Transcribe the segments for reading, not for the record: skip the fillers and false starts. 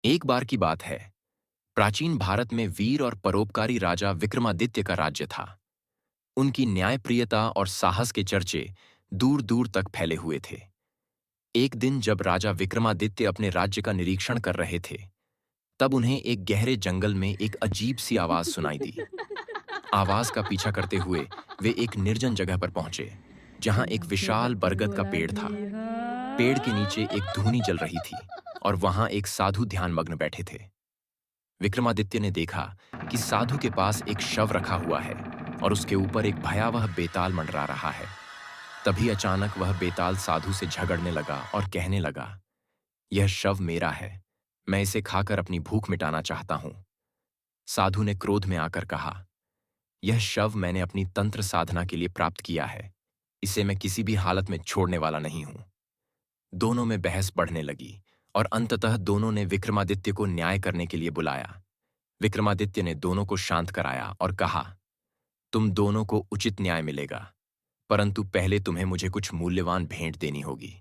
एक बार की बात है। प्राचीन भारत में वीर और परोपकारी राजा विक्रमादित्य का राज्य था। उनकी न्यायप्रियता और साहस के चर्चे दूर दूर तक फैले हुए थे। एक दिन जब राजा विक्रमादित्य अपने राज्य का निरीक्षण कर रहे थे, तब उन्हें एक गहरे जंगल में एक अजीब सी आवाज सुनाई दी। आवाज का पीछा करते हुए वे एक निर्जन जगह पर पहुंचे, जहां एक विशाल बरगद का पेड़ था। पेड़ के नीचे एक धूनी जल रही थी और वहां एक साधु ध्यानमग्न बैठे थे। विक्रमादित्य ने देखा कि साधु के पास एक शव रखा हुआ है और उसके ऊपर एक भयावह बेताल मंडरा रहा है। तभी अचानक वह बेताल साधु से झगड़ने लगा और कहने लगा, यह शव मेरा है, मैं इसे खाकर अपनी भूख मिटाना चाहता हूं। साधु ने क्रोध में आकर कहा, यह शव मैंने अपनी तंत्र साधना के लिए प्राप्त किया है, इसे मैं किसी भी हालत में छोड़ने वाला नहीं हूं। दोनों में बहस बढ़ने लगी और अंततः दोनों ने विक्रमादित्य को न्याय करने के लिए बुलाया। विक्रमादित्य ने दोनों को शांत कराया और कहा, तुम दोनों को उचित न्याय मिलेगा, परंतु पहले तुम्हें मुझे कुछ मूल्यवान भेंट देनी होगी।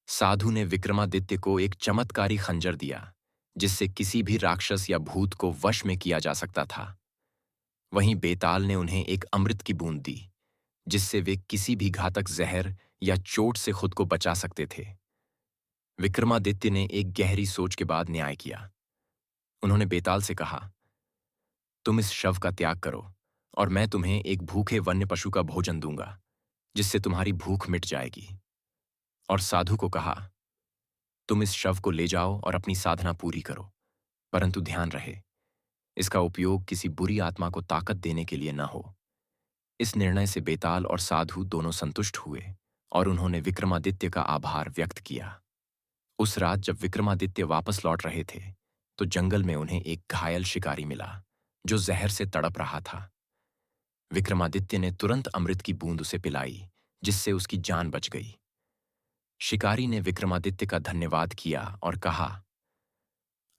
साधु ने विक्रमादित्य को एक चमत्कारी खंजर दिया, जिससे किसी भी राक्षस या भूत को वश में किया जा सकता था। वहीं बेताल ने उन्हें एक अमृत की बूंद दी, जिससे वे किसी भी घातक जहर या चोट से खुद को बचा सकते थे। विक्रमादित्य ने एक गहरी सोच के बाद न्याय किया। उन्होंने बेताल से कहा, तुम इस शव का त्याग करो और मैं तुम्हें एक भूखे वन्य पशु का भोजन दूंगा, जिससे तुम्हारी भूख मिट जाएगी। और साधु को कहा, तुम इस शव को ले जाओ और अपनी साधना पूरी करो, परंतु ध्यान रहे, इसका उपयोग किसी बुरी आत्मा को ताकत देने के लिए न हो। इस निर्णय से बेताल और साधु दोनों संतुष्ट हुए और उन्होंने विक्रमादित्य का आभार व्यक्त किया। उस रात जब विक्रमादित्य वापस लौट रहे थे, तो जंगल में उन्हें एक घायल शिकारी मिला, जो जहर से तड़प रहा था। विक्रमादित्य ने तुरंत अमृत की बूंद उसे पिलाई, जिससे उसकी जान बच गई। शिकारी ने विक्रमादित्य का धन्यवाद किया और कहा,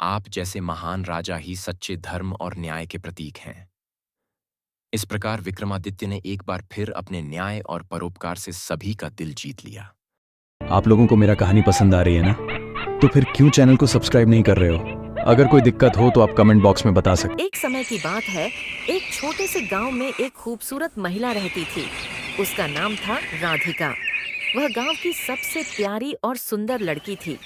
आप जैसे महान राजा ही सच्चे धर्म और न्याय के प्रतीक हैं। इस प्रकार विक्रमादित्य ने एक बार फिर अपने न्याय और परोपकार से सभी का दिल जीत लिया। आप लोगों को मेरा कहानी पसंद आ रही है ना? तो फिर क्यों चैनल को सब्सक्राइब नहीं कर रहे हो? अगर कोई दिक्कत हो तो आप कमेंट बॉक्स में बता सकते। एक समय की बात है, एक छोटे से गांव में एक खूबसूरत महिला रहती थी। उसका नाम था राधिका। वह गांव की सबसे प्यारी और सुंदर लड़की थी,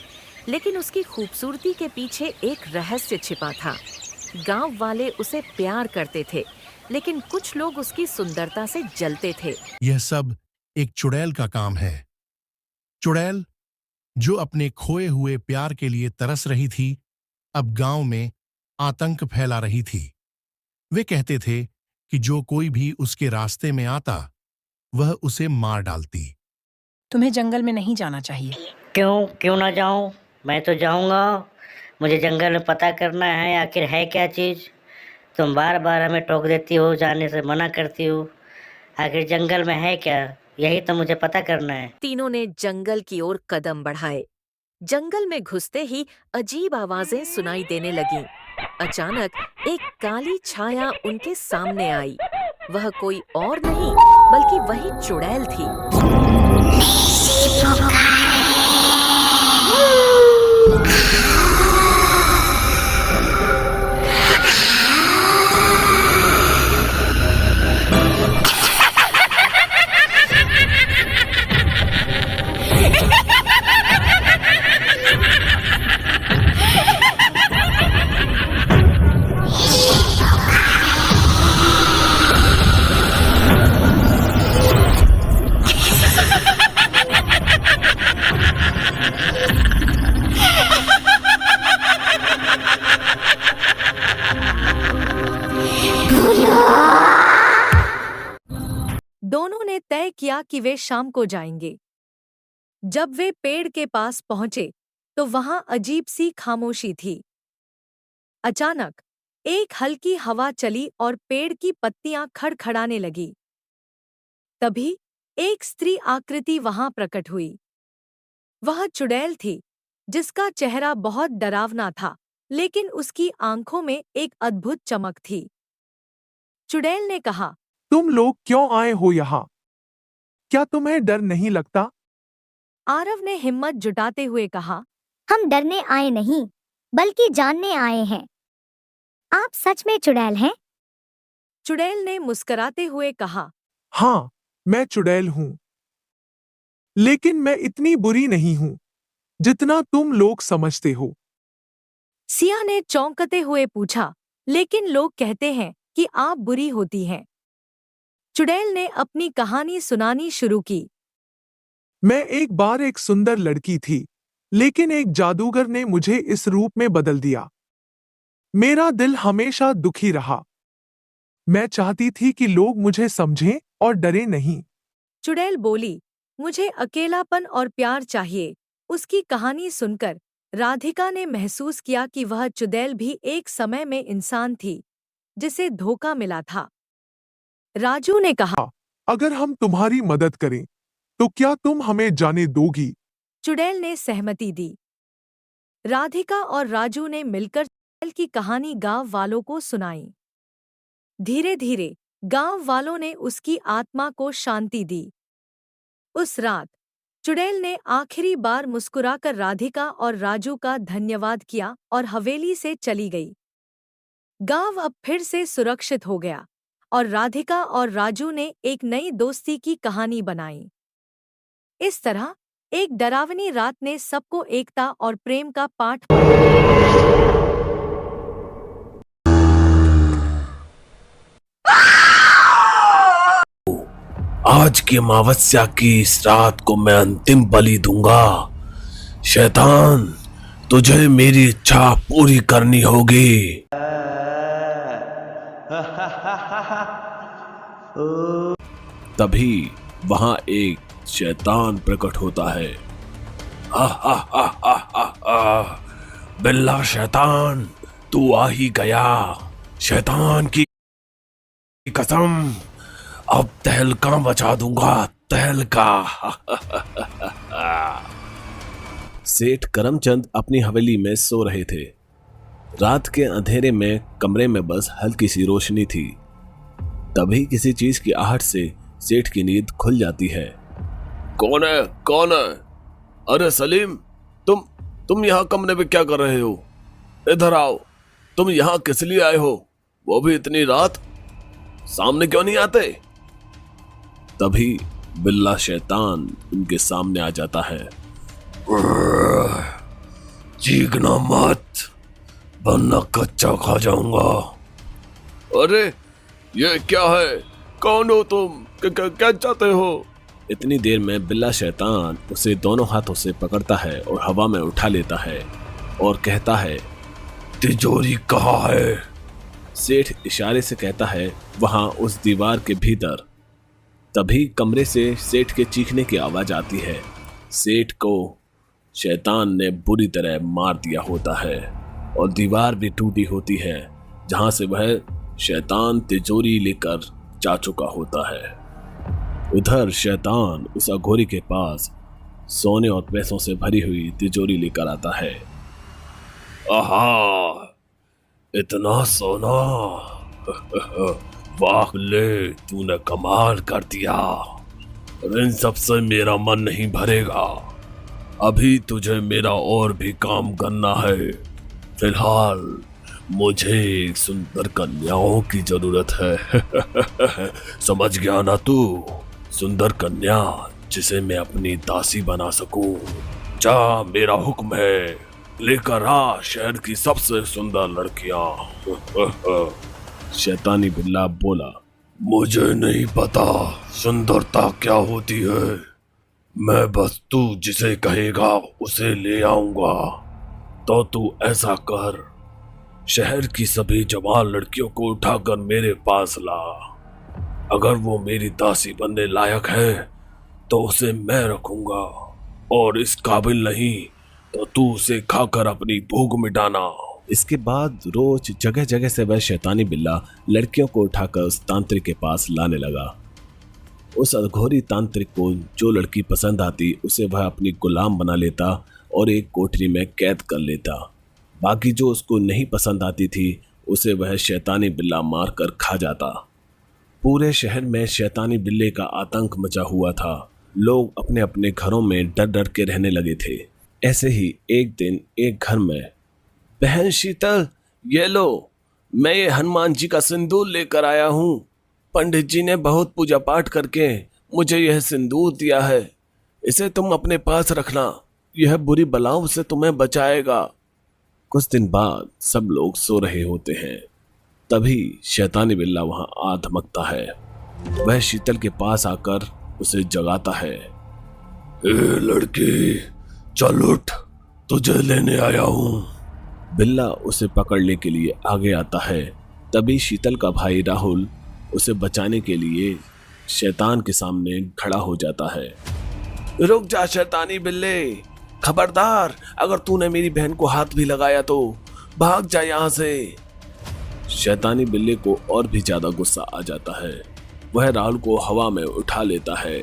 लेकिन उसकी खूबसूरती के पीछे एक रहस्य छिपा था। गांव वाले उसे प्यार करते थे, लेकिन कुछ लोग उसकी सुंदरता से जलते थे। यह सब एक चुड़ैल का काम है। चुड़ैल, जो अपने खोए हुए प्यार के लिए तरस रही थी, अब गांव में आतंक फैला रही थी। वे कहते थे कि जो कोई भी उसके रास्ते में आता, वह उसे मार डालती। तुम्हें जंगल में नहीं जाना चाहिए। क्यों ना जाऊं? मैं तो जाऊंगा। मुझे जंगल में पता करना है आखिर है क्या चीज। तुम बार बार हमें टोक देती हो, जाने से मना करती हो। आखिर जंगल में है क्या, यही तो मुझे पता करना है। तीनों ने जंगल की ओर कदम बढ़ाए। जंगल में घुसते ही अजीब आवाजें सुनाई देने लगीं। अचानक एक काली छाया उनके सामने आई। वह कोई और नहीं बल्कि वही चुड़ैल थी। दोनों ने तय किया कि वे शाम को जाएंगे। जब वे पेड़ के पास पहुंचे, तो वहां अजीब सी खामोशी थी। अचानक एक हल्की हवा चली और पेड़ की पत्तियां खड़खड़ाने लगी। तभी एक स्त्री आकृति वहां प्रकट हुई। वह चुड़ैल थी, जिसका चेहरा बहुत डरावना था, लेकिन उसकी आंखों में एक अद्भुत चमक थी। चुड़ैल ने कहा, तुम लोग क्यों आए हो यहाँ? क्या तुम्हें डर नहीं लगता? आरव ने हिम्मत जुटाते हुए कहा, हम डरने आए नहीं, बल्कि जानने आए हैं। आप सच में चुड़ैल हैं? चुड़ैल ने मुस्कुराते हुए कहा। हाँ, मैं चुड़ैल हूँ, लेकिन मैं इतनी बुरी नहीं हूँ जितना तुम लोग समझते हो। सिया ने चौंकते हुए पूछा, लेकिन लोग कहते हैं कि आप बुरी होती हैं। चुड़ैल ने अपनी कहानी सुनानी शुरू की। मैं एक बार एक सुंदर लड़की थी, लेकिन एक जादूगर ने मुझे इस रूप में बदल दिया। मेरा दिल हमेशा दुखी रहा। मैं चाहती थी कि लोग मुझे समझें और डरे नहीं। चुड़ैल बोली, मुझे अकेलापन और प्यार चाहिए। उसकी कहानी सुनकर राधिका ने महसूस किया कि वह चुड़ैल भी एक समय में इंसान थी, जिसे धोखा मिला था। राजू ने कहा, अगर हम तुम्हारी मदद करें, तो क्या तुम हमें जाने दोगी? चुड़ैल ने सहमति दी। राधिका और राजू ने मिलकर चुड़ैल की कहानी गांव वालों को सुनाई। धीरे धीरे गांव वालों ने उसकी आत्मा को शांति दी। उस रात चुड़ैल ने आखिरी बार मुस्कुराकर राधिका और राजू का धन्यवाद किया और हवेली से चली गई। गांव अब फिर से सुरक्षित हो गया और राधिका और राजू ने एक नई दोस्ती की कहानी बनाई। इस तरह एक डरावनी रात ने सबको एकता और प्रेम का पाठ आज की अमावस्या की इस रात को मैं अंतिम बलि दूंगा। शैतान, तुझे मेरी इच्छा पूरी करनी होगी। तभी वहां एक शैतान प्रकट होता है। बिल्ला शैतान, तू आ ही गया। शैतान की कसम, अब तहलका मचा दूंगा, तहलका। सेठ करमचंद अपनी हवेली में सो रहे थे। रात के अंधेरे में कमरे में बस हल्की सी रोशनी थी। तभी किसी चीज की आहट से सेठ की नींद खुल जाती है। कौन है? कौन है? अरे सलीम, तुम यहाँ कमरे में क्या कर रहे हो? इधर आओ। तुम यहाँ किस लिए आए हो, वो भी इतनी रात? सामने क्यों नहीं आते? तभी बिल्ला शैतान उनके सामने आ जाता है। चीखना मत, वरना कच्चा खा जाऊंगा। अरे ये क्या है? कौन हो तुम? क्या चाहते हो? इतनी देर में बिल्ला शैतान उसे दोनों हाथों से पकड़ता है और हवा में उठा लेता है और कहता है, तिजोरी कहाँ है? सेठ इशारे से कहता है, वहां उस दीवार के भीतर। तभी कमरे से सेठ के चीखने की आवाज आती है। सेठ को शैतान ने बुरी तरह मार दिया होता है और दीवार भी टूटी होती है, जहां से वह शैतान तिजोरी लेकर जा चुका होता है। उधर शैतान उस अघोरी के पास सोने और पैसों से भरी हुई तिजोरी लेकर आता है। आहा, इतना सोना! वाह ले, तूने कमाल कर दिया। इन सब से मेरा मन नहीं भरेगा। अभी तुझे मेरा और भी काम करना है। फिलहाल मुझे सुंदर कन्याओं की जरूरत है। समझ गया ना तू? सुंदर कन्या जिसे मैं अपनी दासी बना सकूं। जा, मेरा हुक्म है, लेकर आ शहर की सबसे सुंदर लड़कियां। शैतानी बिल्ला बोला, मुझे नहीं पता सुंदरता क्या होती है। मैं बस तू जिसे कहेगा उसे ले आऊंगा। तो तू ऐसा कर, शहर की सभी जवान लड़कियों को उठाकर मेरे पास ला। अगर वो मेरी दासी बनने लायक है तो उसे मैं रखूंगा, और इस काबिल नहीं तो तू उसे खाकर अपनी भूख मिटाना। इसके बाद रोज जगह जगह से वह शैतानी बिल्ला लड़कियों को उठाकर उस तांत्रिक के पास लाने लगा। उस अघोरी तांत्रिक को जो लड़की पसंद आती उसे वह अपनी गुलाम बना लेता और एक कोठरी में कैद कर लेता। बाकी जो उसको नहीं पसंद आती थी उसे वह शैतानी बिल्ला मार कर खा जाता। पूरे शहर में शैतानी बिल्ले का आतंक मचा हुआ था। लोग अपने अपने घरों में डर डर के रहने लगे थे। ऐसे ही एक दिन एक घर में बहन शीतल, ये लो, मैं ये हनुमान जी का सिंदूर लेकर आया हूँ। पंडित जी ने बहुत पूजा पाठ करके मुझे यह सिंदूर दिया है। इसे तुम अपने पास रखना, यह बुरी बलाओं से तुम्हें बचाएगा। कुछ दिन बाद सब लोग सो रहे होते हैं, तभी शैतानी बिल्ला वहां आ धमकता है। वह शीतल के पास आकर उसे जगाता है। ए लड़की, चल उठ, तुझे लेने आया हूं। बिल्ला उसे पकड़ने के लिए आगे आता है। तभी शीतल का भाई राहुल उसे बचाने के लिए शैतान के सामने खड़ा हो जाता है। रुक जा शैतानी बिल्ले, खबरदार, अगर तूने मेरी बहन को हाथ भी लगाया तो भाग जा यहाँ से। शैतानी बिल्ले को और भी ज्यादा गुस्सा आ जाता है। वह राहुल को हवा में उठा लेता है।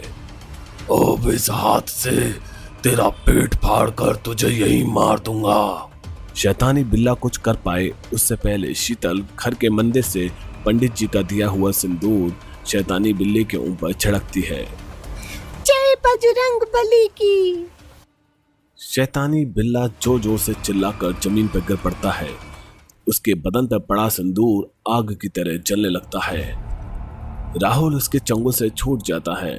अब इस हाथ से तेरा पेट फाड़कर तुझे यहीं मार दूंगा। शैतानी बिल्ला कुछ कर पाए उससे पहले शीतल घर के मंदिर से पंडित जी का दिया हुआ सिंदूर शैतानी बिल्ले के ऊपर छिड़कती है। जय बजरंग बली की। शैतानी बिल्ला जोर जोर से चिल्लाकर जमीन पर गिर पड़ता है। उसके बदन पर पड़ा सिंदूर आग की तरह जलने लगता है। राहुल उसके चंगुल से छूट जाता है।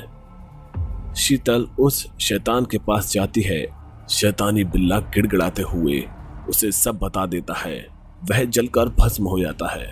शीतल उस शैतान के पास जाती है। शैतानी बिल्ला गिड़गिड़ाते हुए उसे सब बता देता है। वह जलकर भस्म हो जाता है।